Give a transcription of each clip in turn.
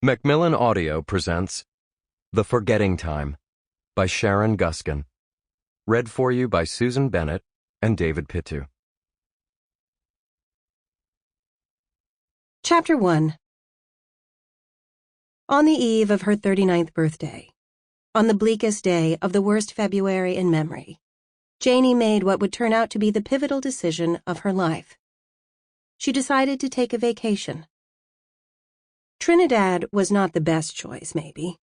Macmillan Audio presents The Forgetting Time by Sharon Guskin. Read for you by Susan Bennett and David Pittu. Chapter 1. On the eve of her 39th birthday, on the bleakest day of the worst February in memory, Janie made what would turn out to be the pivotal decision of her life. She decided to take a vacation. Trinidad was not the best choice, maybe.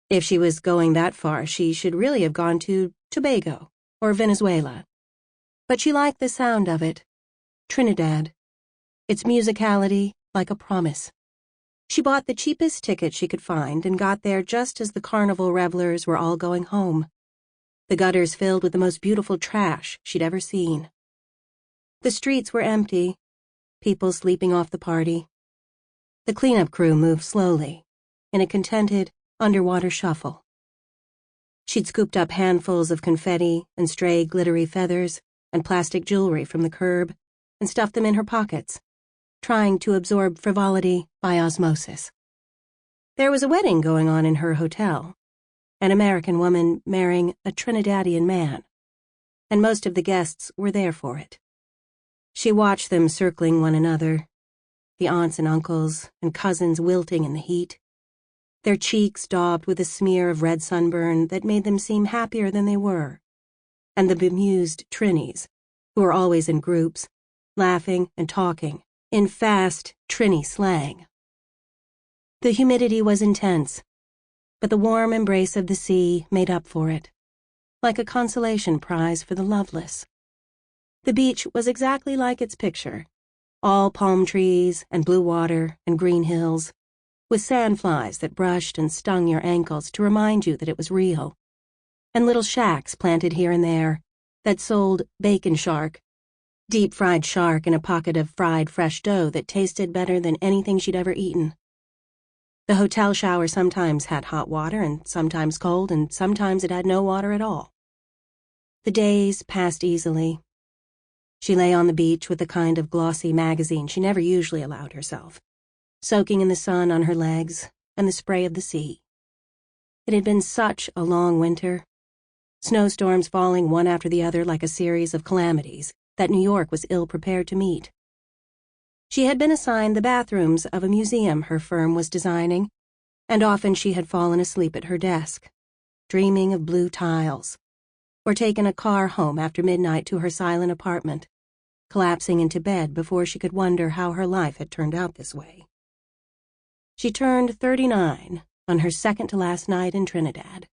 If she was going that far, she should really have gone to Tobago or Venezuela. But she liked the sound of it. Trinidad. Its musicality like a promise. She bought the cheapest ticket she could find and got there just as the carnival revelers were all going home. The gutters filled with the most beautiful trash she'd ever seen. The streets were empty, people sleeping off the party. The cleanup crew moved slowly, in a contented, underwater shuffle. She'd scooped up handfuls of confetti and stray glittery feathers and plastic jewelry from the curb and stuffed them in her pockets, trying to absorb frivolity by osmosis. There was a wedding going on in her hotel, an American woman marrying a Trinidadian man, and most of the guests were there for it. She watched them circling one another, the aunts and uncles and cousins wilting in the heat, their cheeks daubed with a smear of red sunburn that made them seem happier than they were, and the bemused Trinnies, who were always in groups, laughing and talking in fast Trinny slang. The humidity was intense, but the warm embrace of the sea made up for it, like a consolation prize for the loveless. The beach was exactly like its picture, all palm trees and blue water and green hills, with sandflies that brushed and stung your ankles to remind you that it was real, and little shacks planted here and there that sold bacon shark, deep-fried shark in a pocket of fried fresh dough that tasted better than anything she'd ever eaten. The hotel shower sometimes had hot water and sometimes cold, and sometimes it had no water at all. The days passed easily. She lay on the beach with the kind of glossy magazine she never usually allowed herself, soaking in the sun on her legs and the spray of the sea. It had been such a long winter, snowstorms falling one after the other like a series of calamities that New York was ill-prepared to meet. She had been assigned the bathrooms of a museum her firm was designing, and often she had fallen asleep at her desk, dreaming of blue tiles, or taken a car home after midnight to her silent apartment, collapsing into bed before she could wonder how her life had turned out this way. She turned 39 on her second-to-last night in Trinidad.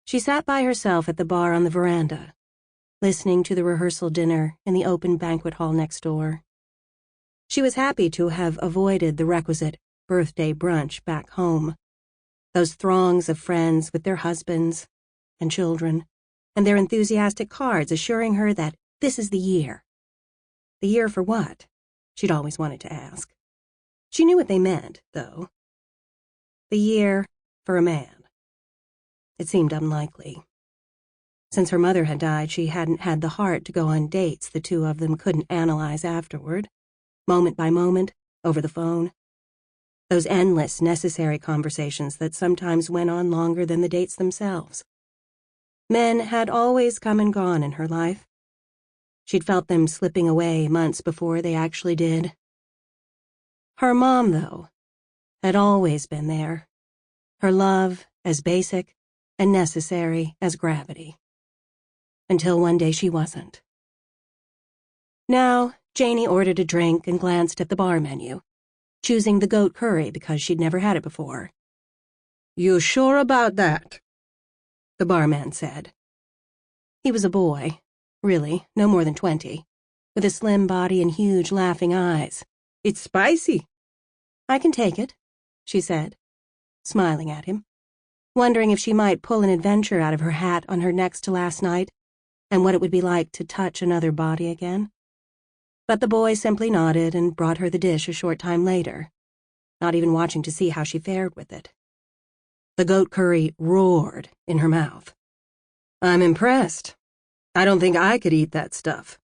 She sat by herself at the bar on the veranda, listening to the rehearsal dinner in the open banquet hall next door. She was happy to have avoided the requisite birthday brunch back home, those throngs of friends with their husbands and children, and their enthusiastic cards assuring her that this is the year. The year for what? She'd always wanted to ask. She knew what they meant, though. The year for a man. It seemed unlikely. Since her mother had died, she hadn't had the heart to go on dates the two of them couldn't analyze afterward, moment by moment, over the phone. Those endless, necessary conversations that sometimes went on longer than the dates themselves. Men had always come and gone in her life. She'd felt them slipping away months before they actually did. Her mom, though, had always been there. Her love as basic and necessary as gravity. Until one day she wasn't. Now, Janie ordered a drink and glanced at the bar menu, choosing the goat curry because she'd never had it before. "You sure about that?" the barman said. He was a boy, really, no more than 20, with a slim body and huge laughing eyes. "It's spicy." "I can take it," she said, smiling at him, wondering if she might pull an adventure out of her hat on her next-to-last night and what it would be like to touch another body again. But the boy simply nodded and brought her the dish a short time later, not even watching to see how she fared with it. The goat curry roared in her mouth. "I'm impressed. I don't think I could eat that stuff,"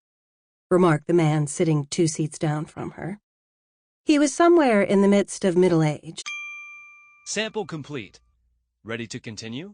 remarked the man sitting 2 seats down from her. He was somewhere in the midst of middle age, Sample complete. Ready to continue?